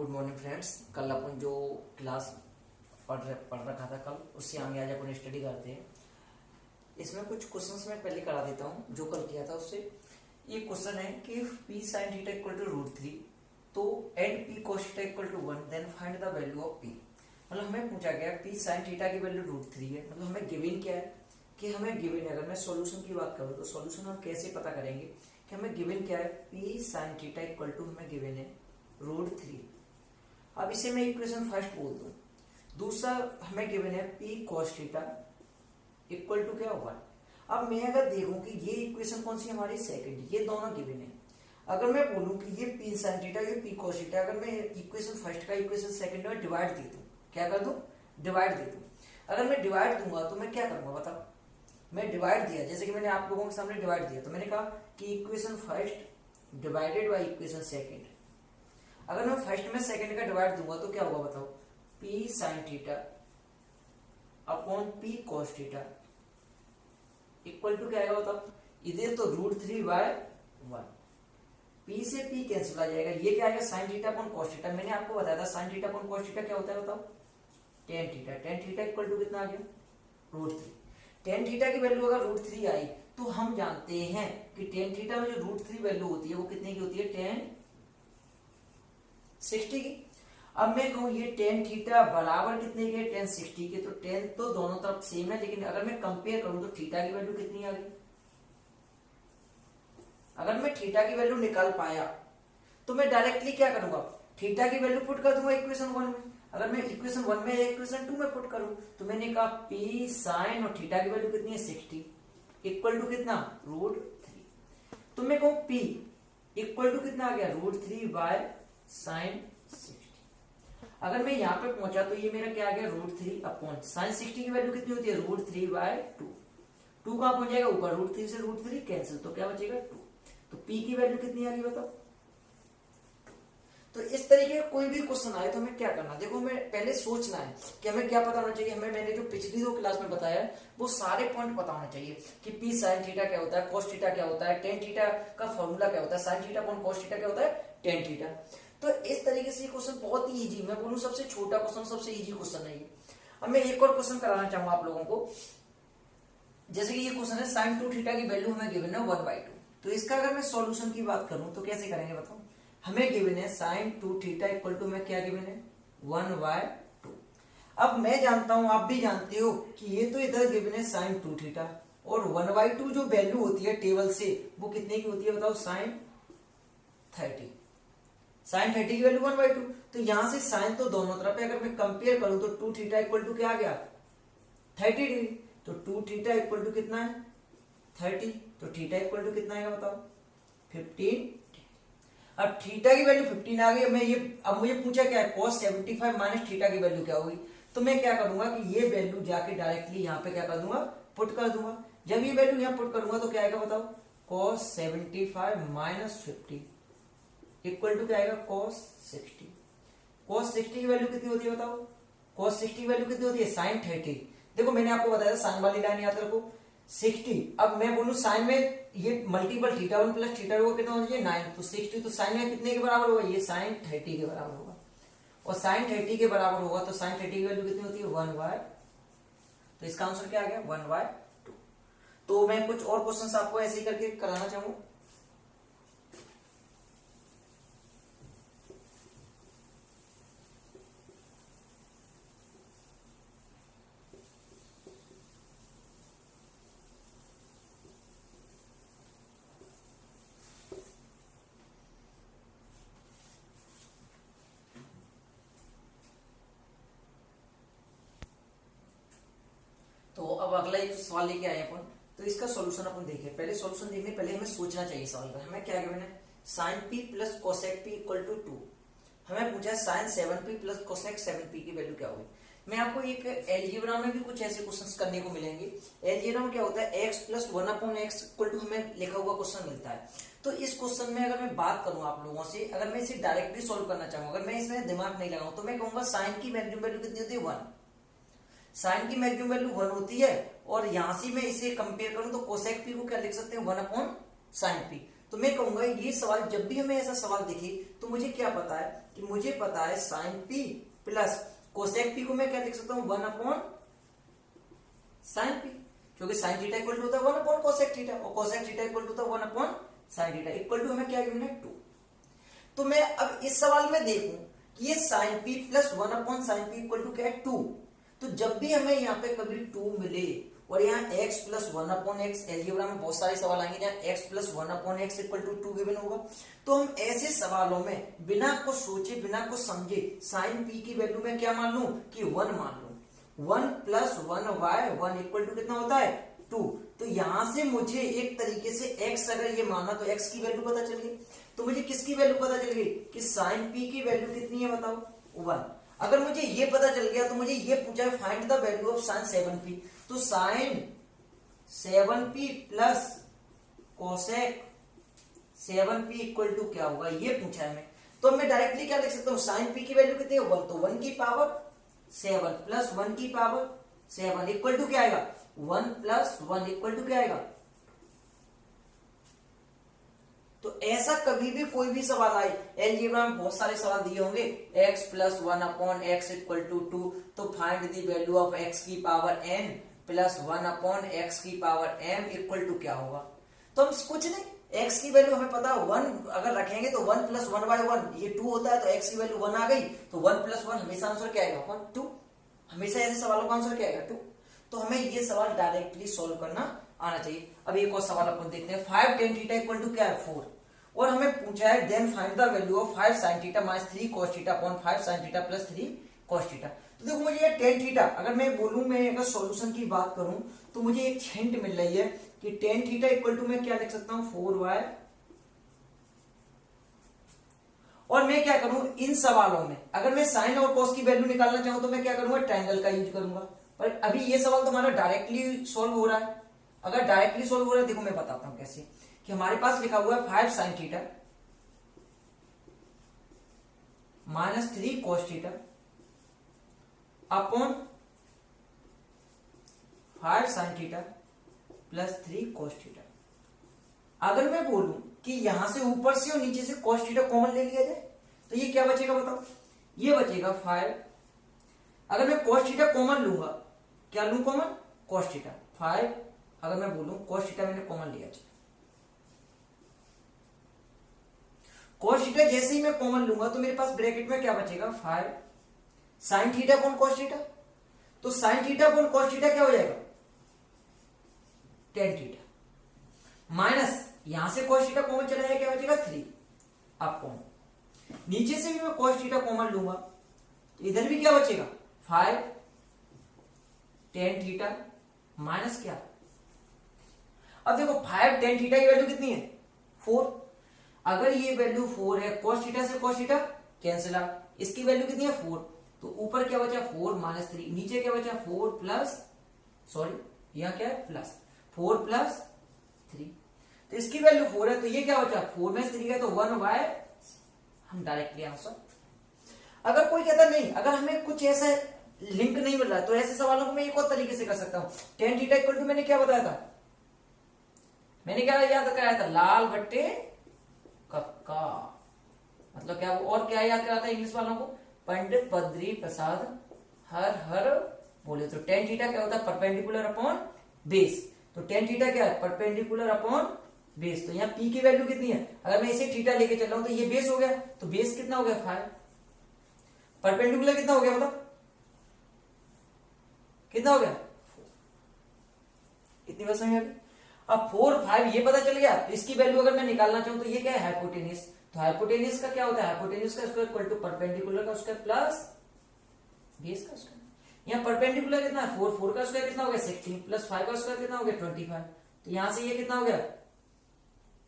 Good morning friends. कल अपन जो class पढ़ रखा था कल, उससे आगे आज अपन स्टडी करते हैं। इसमें कुछ क्वेश्चंस मैं पहले करा देता हूँ जो कल किया था उससे। ये क्वेश्चन है कि P sine theta equal to √3 तो and P cos theta equal to 1 then find the value of P. मतलब हमें पूछा गया पी साइन थीटा की वैल्यू √3 है। मतलब हमें गिवन क्या है कि हमें गिवन है, अगर मैं सॉल्यूशन की बात करूँ तो सॉल्यूशन हम कैसे पता करेंगे कि हमें गिवन क्या है, P sine theta equal to हमें गिवन है √3। अब इसे मैं इक्वेशन फर्स्ट बोल दूं। दूसरा हमें गिवन है P cos theta equal to क्या होगा। अब मैं अगर देखूं कि ये इक्वेशन कौन सी हमारी सेकंड, ये दोनों गिवन है। अगर मैं बोलूं कि ये पी साइन थीटा ये पी कॉस थीटा, अगर मैं इक्वेशन फर्स्ट का इक्वेशन सेकंड में डिवाइड दे दूं, क्या कर दूं, डिवाइड दे दूं। अगर मैं डिवाइड दूंगा तो मैं क्या करूंगा बताओ। मैं डिवाइड दिया, जैसे कि मैंने आप लोगों के सामने डिवाइड दिया, तो मैंने कहा कि equation first divided by equation second. अगर मैं फर्स्ट में सेकंड का डिवाइड दूंगा तो क्या होगा बताओ, P sine theta upon P cos theta equal to क्या आएगा बताओ। इधर तो √3/1, पी से पी कैंसिल आ जाएगा। ये क्या आएगा, sine theta upon cos theta. मैंने आपको बताया था sine theta upon cos theta क्या होता है बताओ, tan theta. Tan theta equal to कितना आ गया, √3। टेन थीटा की वैल्यू अगर √3 आई तो हम जानते हैं कि टेन थीटा में जो √3 वैल्यू होती है वो कितने की होती है, 1060 की। अब मैं कहूं ये टेन थीटा बराबर कितने के, 1060 के। तो 10 तो दोनों तरफ सेम है, लेकिन अगर मैं कंपेयर करूं तो थीटा की वैल्यू कितनी आ गई। अगर मैं थीटा की वैल्यू निकाल पाया तो मैं डायरेक्टली क्या करूंगा, थीटा की वैल्यू पुट कर दूंगा इक्वेशन 1 में। अगर मैं इक्वेशन 1 में इक्वेशन 2 में पुट करूं तो मैंने कहा पी साइन और थीटा की वैल्यू कितनी है 60 इक्वल टू कितना, √3। तो मैं कहूं पी इक्वल टू कितना आ गया, √3/sin 60। अगर मैं यहां पे पहुंचा तो ये मेरा क्या आ गया, √3 अपॉन साइन 60 की वैल्यू कितनी होती है, √3/2। 2 कहां पहुंच जाएगा ऊपर, √3 से √3 कैंसिल, तो क्या बचेगा 2। तो पी की वैल्यू कितनी आ गई बताओ। तो इस तरीके का कोई भी क्वेश्चन आए तो हमें क्या करना, देखो हमें पहले सोचना है कि हमें क्या पता होना चाहिए। हमें मैंने जो पिछली 2 क्लास में बताया वो सारे पॉइंट पता होना चाहिए कि पी साइन थीटा क्या होता है, कॉस थीटा क्या होता है, टेन थीटा का फॉर्मूला क्या होता है, sign theta upon cos theta क्या होता है, टेन थीटा। तो इस तरीके से ये क्वेश्चन बहुत ही ईजी, मैं बोलूं सबसे छोटा क्वेश्चन सबसे ईजी क्वेश्चन है ये। अब मैं एक और क्वेश्चन कराना चाहूंगा आप लोगों को। जैसे कि ये क्वेश्चन है साइन 2 थीटा की वैल्यू हमें गिवन है 1/2। तो इसका अगर मैं सॉल्यूशन की बात करूं तो कैसे करेंगे बताओ। हमें गिवन है साइन 2 थीटा इक्वल टू में क्या गिवन है, 1/2। अब मैं जानता हूं, आप भी जानते हो कि ये तो इधर गिवन है साइन 2 थीटा, और 1/2 जो वैल्यू होती है टेबल से वो कितने की होती है बताओ, साइन 30। साइन 30 की वैल्यू 1/2। तो यहां से साइन तो दोनों तरफ है, अगर मैं कंपेयर करूं तो 2 थीटा इक्वल टू क्या आ गया, 30 डिग्री। तो 2 थीटा इक्वल टू कितना है, 30। तो थीटा इक्वल टू कितना आएगा बताओ, 15। अब थीटा की वैल्यू 15 आ गई। अब मुझे पूछा क्या है, cos 75 माइनस थीटा की वैल्यू क्या होगी। तो मैं क्या करूंगा कि ये वैल्यू जाके डायरेक्टली यहाँ पे क्या कर दूंगा, पुट कर दूंगा। जब ये वैल्यू यहाँ पुट करूंगा तो क्या आएगा बताओ, cos 75 माइनस 50 इक्वल टू क्या आएगा, cos 60। cos 60 की वैल्यू कितनी होती है बताओ, cos 60 की वैल्यू कितनी होती है, साइन 30। देखो मैंने आपको बताया था साइन वाली लाइन याद रखो 60। अब मैं बोलूं साइन में ये मल्टीपल थीटा 1 प्लस थीटा 2 कितना होना चाहिए, 9। तो 60 तो साइन में कितने के बराबर होगा, ये साइन 30 के बराबर होगा। और साइन 30 के बराबर होगा तो साइन 30 की वैल्यू कितनी होती है, 1/2। तो इसका आंसर क्या आ गया, 1/2। तो मैं कुछ और क्वेश्चंस आपको ऐसे ही करके कराना चाहूंगा। तो अब अगला एक सवाल लेके आए अपन। तो इसका सॉल्यूशन अपन देखें। पहले सॉल्यूशन देखने पहले हमें सोचना चाहिए सवाल का। हमें क्या गिवन है, sine P plus cosec P equal to 2। हमें पूछा है sign 7p plus cosec 7p की वैल्यू क्या होगी। मैं आपको एक एलजेब्रा में भी कुछ ऐसे क्वेश्चंस करने को मिलेंगे। एलजेब्रा में क्या होता है, x plus 1/x equal to हमें लिखा हुआ क्वेश्चन मिलता है। तो इस क्वेश्चन में अगर मैं बात करूं आप लोगों से, अगर मैं इसे डायरेक्टली सोल्व करना चाहूंगा, अगर मैं इसमें दिमाग नहीं लगाऊं तो मैं कहूंगा साइन की मैक्सिमम वैल्यू कितनी होती है, 1। साइन की मैक्सिमम वैल्यू 1 होती है, और यहां से मैं इसे कंपेयर करूं तो कोसेक पी को क्या लिख सकते हैं, 1/sin p। तो मैं कहूंगा ये सवाल जब भी हमें ऐसा सवाल दिखे तो मुझे क्या पता है कि मुझे पता है sine P plus cosec P को मैं क्या लिख सकता हूं 1 अपॉन साइन पी, क्योंकि साइन थीटा इक्वल टू होता है 1 अपॉन कोसेक थीटा और कोसेक थीटा इक्वल टू होता है 1 upon sine theta equal to हमें क्या गिवन है 2। तो मैं अब इस सवाल में देखूं कि ये sine P plus 1 upon sine P equal to क्या है 2। तो जब भी हमें यहाँ पे कभी 2 मिले और यहाँ x plus 1 upon x, algebra में बहुत सारे सवाल आएंगे जहाँ x plus 1 upon x equal to 2 given होगा, तो हम ऐसे सवालों में बिना कुछ सोचे बिना कुछ समझे साइन p की वैल्यू में क्या मान लूं कि 1 मान लूं। 1 प्लस 1y 1 इक्वल टू कितना होता है 2। तो यहां से मुझे एक तरीके से x अगर ये माना तो x की वैल्यू पता चल गई। तो मुझे किसकी वैल्यू पता चल गई कि साइन p की वैल्यू कितनी है बताओ 1। अगर मुझे ये पता चल गया तो मुझे ये पूछा है find the value of sine 7p। तो sine 7p plus cosec 7p equal to क्या होगा ये पूछा है मैं। तो मैं डायरेक्टली क्या लिख सकता हूं साइन p की वैल्यू कितनी है 1, तो 1 की पावर 7 प्लस 1 की पावर 7 इक्वल टू क्या आएगा 1 प्लस 1 इक्वल टू क्या आएगा। तो ऐसा कभी भी कोई भी सवाल आए, एलजेब्रा में बहुत सारे सवाल दिए होंगे x plus 1 upon x equal to 2, तो find the value of x की power n plus 1 upon x की पावर m इक्वल टू क्या होगा। तो हम कुछ नहीं, x की वैल्यू हमें पता 1 अगर रखेंगे तो 1 प्लस 1 बाय 1 ये 2 होता है, तो x की वैल्यू 1 आ गई, तो 1 प्लस 1 हमेशा आंसर क्या आएगा 2। हमेशा ऐसे सवालों का आंसर क्या आएगा 2। तो हमें ये सवाल डायरेक्टली सोल्व करना आना चाहिए। अब एक और सवाल अपन देखते हैं 5 tan थीटा इक्वल टू क्या है 4, और हमें पूछा है then find the value of 5 sin theta minus 3 cos theta upon 5 sin theta plus 3 cos theta. तो देखो मुझे ये tan थीटा अगर मैं बोलूं, मैं अगर सॉल्यूशन की बात करूं तो मुझे एक हिंट मिल रही है कि tan थीटा इक्वल टू मैं क्या लिख सकता हूं 4y, और मैं क्या करूं इन सवालों में अगर मैं साइन और cos की वैल्यू निकालना चाहूं तो मैं क्या करूंगा ट्रायंगल का यूज करूंगा। पर अभी ये सवाल तो हमारा डायरेक्टली सोल्व हो रहा है। अगर डायरेक्टली सोल्व हो रहा है देखो मैं बताता हूं कैसे, कि हमारे पास लिखा हुआ है 5 sin theta minus 3 cos theta upon 5 sin theta plus 3 cos theta. अगर मैं बोलूं कि यहां से ऊपर से और नीचे से cos थीटा कॉमन ले लिया जाए तो ये क्या बचेगा बताओ, ये बचेगा 5। अगर मैं cos थीटा कॉमन लूंगा, क्या लूं कॉमन cos थीटा 5, अगर मैं बोलूं cos थीटा मैंने कॉमन लिया जाए, cos थीटा जैसे ही मैं कॉमन लूंगा तो मेरे पास ब्रैकेट में क्या बचेगा 5 sin theta upon cos theta. तो sin theta upon cos theta क्या हो जाएगा tan थीटा माइनस यहां से cos थीटा कॉमन चला जाएगा क्या बचेगा 3 अपॉन, नीचे से भी मैं cos थीटा कॉमन लूंगा तो इधर भी क्या बचेगा 5 tan थीटा माइनस क्या। अब देखो 5 tan थीटा की वैल्यू कितनी है 4, अगर ये वैल्यू 4 है cos थीटा से cos थीटा कैंसिल आउट, इसकी वैल्यू कितनी है 4, तो ऊपर क्या बचा 4 माइनस 3, नीचे क्या बचा 4 प्लस सॉरी यहाँ क्या है प्लस 4 प्लस 3, तो इसकी वैल्यू 4 है तो ये क्या बचा 4 में 3 है तो 1y, हम डायरेक्टली आंसर। अगर कोई कहता नहीं, अगर हमें कुछ ऐसा लिंक नहीं मिल रहा है तो ऐसे सवालों को मैं एक और तरीके से कर सकता हूं। tan थीटा इक्वल टू मैंने क्या बताया था, मैंने क्या याद कराया था लाल बट्टे कक्का, मतलब क्या वो और क्या याद कराता है इंग्लिश वालों को, पंडित बद्री प्रसाद हर हर बोले। तो tan थीटा क्या होता है परपेंडिकुलर अपॉन बेस, तो tan थीटा क्या है परपेंडिकुलर अपॉन बेस। तो यहाँ p की वैल्यू कितनी है, अगर मैं इसे थीटा लेके चल रहा हूं तो ये बेस हो गया, तो बेस कितना हो गया 5, परपेंडिकुलर कितना हो गया मतलब कितना हो गया 4। इतनी बात समझ आ गई। अब 4 5 ये पता चल गया, तो इसकी वैल्यू अगर मैं निकालना चाहूं तो ये क्या है हाइपोटेनियस, तो हाइपोटेनियस का क्या होता है हाइपोटेनियस का स्क्वायर इक्वल टू परपेंडिकुलर का स्क्वायर प्लस बेस का स्क्वायर। यहाँ परपेंडिकुलर कितना है 4, 4 का स्क्वायर कितना हो गया 16 प्लस 5 का स्क्वायर कितना हो गया 25, तो यहां से ये कितना हो गया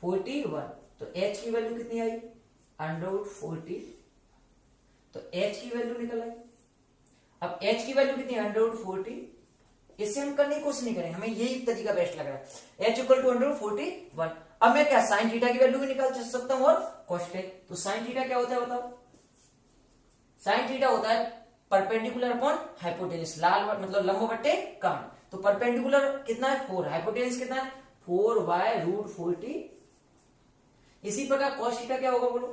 41, तो h की वैल्यू कितनी आई √40, तो h की वैल्यू निकल आई। अब h की वैल्यू कितनी √40, इससे हम करने की कोशिश नहीं करेंगे, हमें यही तरीका बेस्ट लग रहा है h इक्वल टू √41। अब मैं क्या साइन थीटा की वैल्यू भी निकाल सकता हूं और cos थीटा। तो साइन थीटा क्या होता है बताओ, साइन थीटा होता है परपेंडिकुलर अपॉन हाइपोटेनियस, लाल मतलब लंब बट्टे कर्ण। तो परपेंडिकुलर कितना है 4, हाइपोटेनियस कितना है 4y √40 इसी प्रकार cos थीटा क्या होगा बोलो,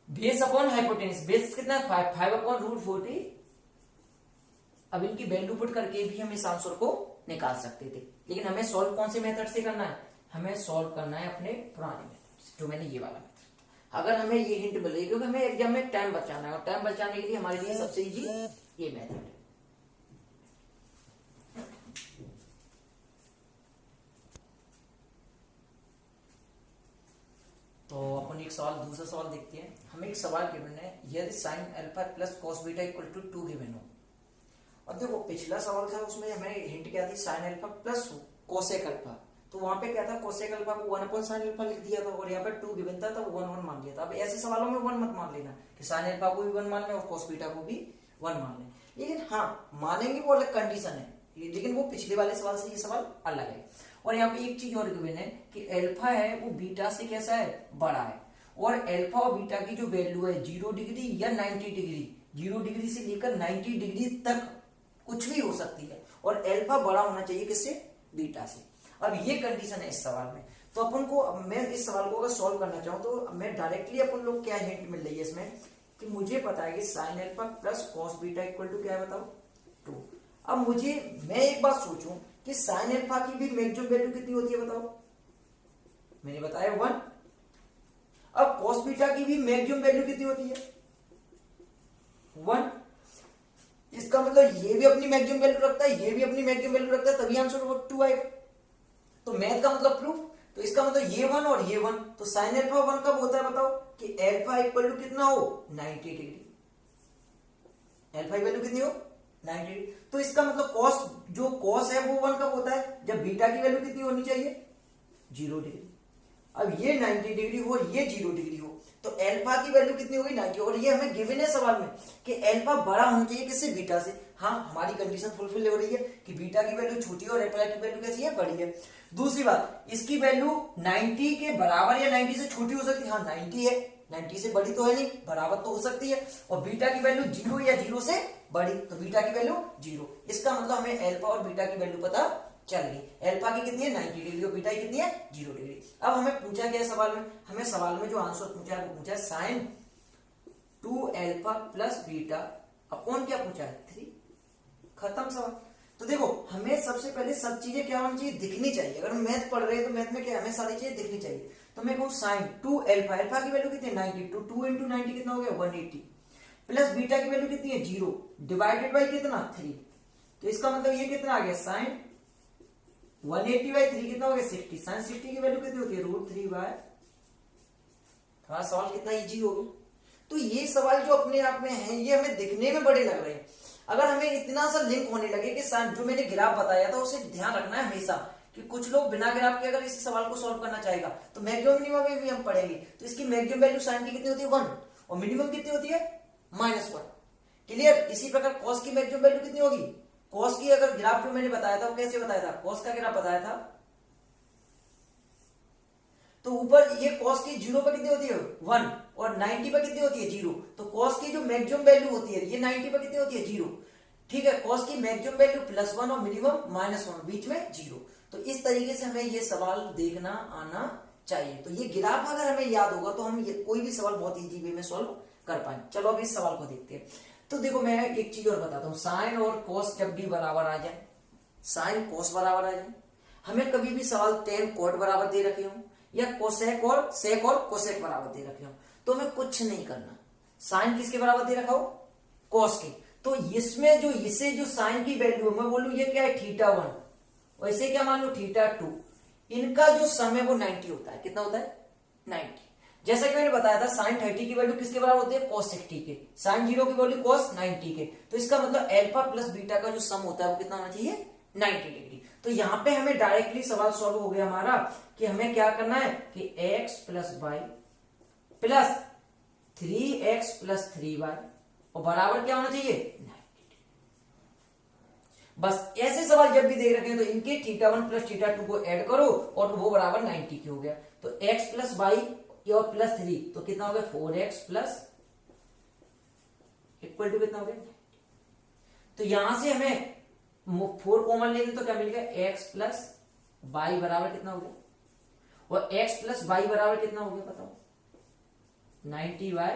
बेस अपॉन हाइपोटेन्यूस, बेस कितना 5/√40। अब इनकी वैल्यू पुट करके भी हम इस आंसर को निकाल सकते थे, लेकिन हमें सॉल्व कौन से मेथड से करना है, हमें सॉल्व करना है अपने पुराने मेथड से, जो मैंने ये वाला मेथड। अगर हमें ये हिंट मिल रही है, क्योंकि हमें एग्जाम में टाइम बचाना है, और टाइम बचाने के लिए हमारे लिए सबसे इजी ये मेथड है। तो अपन एक सवाल, दूसरा सवाल देखते हैं। हमें एक सवाल गिवन है, यदि sine alpha plus cos beta equal to 2 given हो। और देखो पिछला सवाल था, उसमें हमें हिंट क्या थी, sign alpha plus cosec alpha. तो वहां पे क्या था, कोसेक अल्फा को 1/sin अल्फा लिख दिया था, और यहाँ पे 2 गिवन था तो 1 मान लिया था। अब ऐसे सवालों में 1 मत मान लेना कि साइन अल्फा को भी 1 मान लें और कोस बीटा को भी 1 मान लें, लेकिन हाँ मानेंगे वो अलग कंडीशन है, लेकिन वो पिछले वाले सवाल से ये सवाल अलग है। और यहाँ पे एक चीज और गिवन है कि अल्फा है वो बीटा से कैसा है, बड़ा है, और अल्फा और बीटा की जो वैल्यू है 0 डिग्री या 90 डिग्री, 0 डिग्री से लेकर 90 डिग्री तक कुछ भी हो सकती है, और अल्फा बड़ा होना चाहिए किससे, बीटा से। अब ये कंडीशन है इस सवाल में। तो अपन को, मैं इस सवाल को अगर सॉल्व करना चाहूं तो मैं डायरेक्टली अपन लोग क्या हिंट मिल रही है इसमें कि मुझे पता है कि sine alpha plus cos beta equal to क्या है बताओ, 2। अब मैं एक बात सोचूं कि साइन अल्फा की भी मैक्सिमम वैल्यू कितनी होती है बताओ, मैंने बताया 1। अब कॉस बीटा की भी मैक्सिमम वैल्यू कितनी होती है, 1। इसका मतलब ये भी अपनी मैक्सिमम वैल्यू रखता है, ये भी अपनी मैक्सिमम वैल्यू रखता है, तभी आंसर 2 आएगा। तो मैथ का मतलब प्रूफ, तो इसका मतलब ये 1 और ये 1, तो साइन अल्फा 1 कब होता है बताओ, कि अल्फा इक्वल टू कितना हो, 90 डिग्री। अल्फा की वैल्यू कितनी हो, 90 डिग्री। तो इसका मतलब कॉस, जो कॉस है वो 1 कब होता है, जब बीटा की वैल्यू कितनी होनी चाहिए, 0 डिग्री। अब ये 90 डिग्री हो, ये 0 डिग्री हो, तो अल्फा की वैल्यू कितनी होगी, 90। और ये हमें गिवन है सवाल में कि अल्फा बड़ा होना चाहिए किससे, बीटा से। हाँ हमारी कंडीशन फुलफिल हो रही है कि बीटा की वैल्यू छोटी है और अल्फा की वैल्यू कैसी है, बड़ी है। दूसरी बात, इसकी वैल्यू 90 के बराबर या 90 से छोटी हो सकती है, हाँ 90 है, 90 से बड़ी तो है नहीं, बराबर तो हो सकती है। और बीटा की वैल्यू 0 या 0 से बड़ी, तो बीटा की वैल्यू 0। इसका मतलब हमें अल्फा और बीटा की वैल्यू पता चल गई। अल्फा की कितनी है, 90 डिग्री, और बीटा की कितनी है, 0 डिग्री। अब हमें पूछा गया सवाल में, हमें सवाल में जो आंसर पूछा है वो पूछा है sine 2 alpha plus beta upon क्या पूछा है, 3। खत्म सवाल। तो देखो हमें सबसे पहले सब चीजें क्या होनी चाहिए, दिखनी चाहिए। अगर हम मैथ पढ़ रहे हैं तो मैथ में क्या, हमें सारी चीजें दिखनी चाहिए। तो मैं कहूँ साइन 2 अल्फा, अल्फा की वैल्यू कितनी है, 90, तो 2 इंटू 90 कितना हो गया, 180, प्लस बीटा की वैल्यू कितनी है, 0, डिवाइडेड बाई कितना, 3। तो इसका मतलब ये कितना आ गया, साइन 180/3 कितना हो गया, 60। साइन 60 की वैल्यू कितनी होती है, √3/। थोड़ा सवाल कितना इजी हो गया। तो ये सवाल जो अपने आप में है, ये हमें दिखने में बड़े लग रहे हैं। अगर हमें इतना सा लिंक होने लगे कि जो मैंने ग्राफ बताया था उसे ध्यान रखना है हमेशा, कि कुछ लोग बिना ग्राफ के अगर इस सवाल को सॉल्व करना चाहेगा तो मैक्सिमम मिनिमम में भी हम पढ़ेंगे। तो इसकी मैक्सिमम वैल्यू साइन की कितनी होती है, 1, और मिनिमम कितनी होती है, -1। क्लियर। इसी प्रकार कॉस की मैक्सिमम वैल्यू कितनी होगी, कॉस की अगर ग्राफ जो मैंने बताया था वो कैसे बताया था, कॉस का ग्राफ बताया था, तो ऊपर ये कॉस की 0 पर कितनी होती है, 1, और 90 पर कितनी होती है, 0। तो कॉस की जो मैक्सिमम वैल्यू होती है ये 90 पर कितनी होती है, 0। ठीक है, कॉस की मैक्सिमम वैल्यू +1 और मिनिमम -1, बीच में 0। तो इस तरीके से हमें ये सवाल देखना आना चाहिए। तो ये ग्राफ अगर हमें याद होगा तो हम कोई भी सवाल बहुत इजी वे में सॉल्व कर पाएंगे। चलो अब इस सवाल को देखते हैं। तो देखो मैं एक चीज और बताता हूँ, साइन और कॉस जब भी बराबर आ जाए, साइन कॉस बराबर आ जाए, हमें कभी भी सवाल tan कॉट बराबर दे रखे हो या कोसेक और सेक और कोसेक बराबर दे रखे हो, तो हमें कुछ नहीं करना। साइन किसके बराबर दे रखा हो, कॉस के। तो इसमें जो इसे जो साइन की वैल्यू मैं बोलूं ये क्या है, θ1, वैसे क्या मान लो θ2, इनका जो सम है वो 90 होता है। कितना होता है, 90। जैसा कि मैंने बताया था साइन 30 की वैल्यू किसके बराबर होती है, cos 60 के। साइन 0 की वैल्यू cos 90 के। तो इसका मतलब अल्फा प्लस बीटा का जो सम होता है वो कितना होना चाहिए, 90 डिग्री। तो यहाँ पे हमें डायरेक्टली सवाल सॉल्व हो गया हमारा कि हमें क्या करना है कि x plus Y plus 3x plus 3y और बराबर क्या होना चाहिए, 90। बस ऐसे सवाल जब भी देख रखे हैं तो इनके θ1 प्लस θ2 को ऐड करो और वो बराबर 90 की हो गया। तो x प्लस वाई और प्लस 3 तो कितना हो गया, 4x प्लस इक्वल टू कितना हो गया। तो यहां से हमें 4 कॉमन लेंगे तो क्या मिल गया, x प्लस वाई बराबर कितना हो गया। और x प्लस वाई बराबर कितना हो गया बताओ 90y।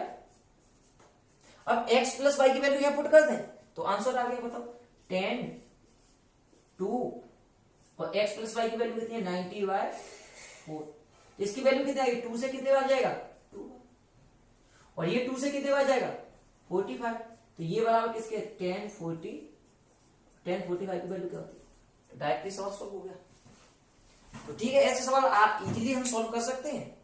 अब x प्लस वाई की वैल्यू यहां पुट कर दें तो आंसर आ गया बताओ 10 2 और x प्लस वाई की वैल्यू कितनी है 90y 4। इसकी वैल्यू कितनी आएगी 2 से कितने बार जाएगा 2 और ये 2 से कितने बार जाएगा 45। तो ये बराबर किसके 10 45 की वैल्यू क्या होती है। तो डायरेक्टली सवाल सॉल्व हो गया। तो ठीक है, ऐसे सवाल आप इजीली हम सॉल्व कर सकते हैं।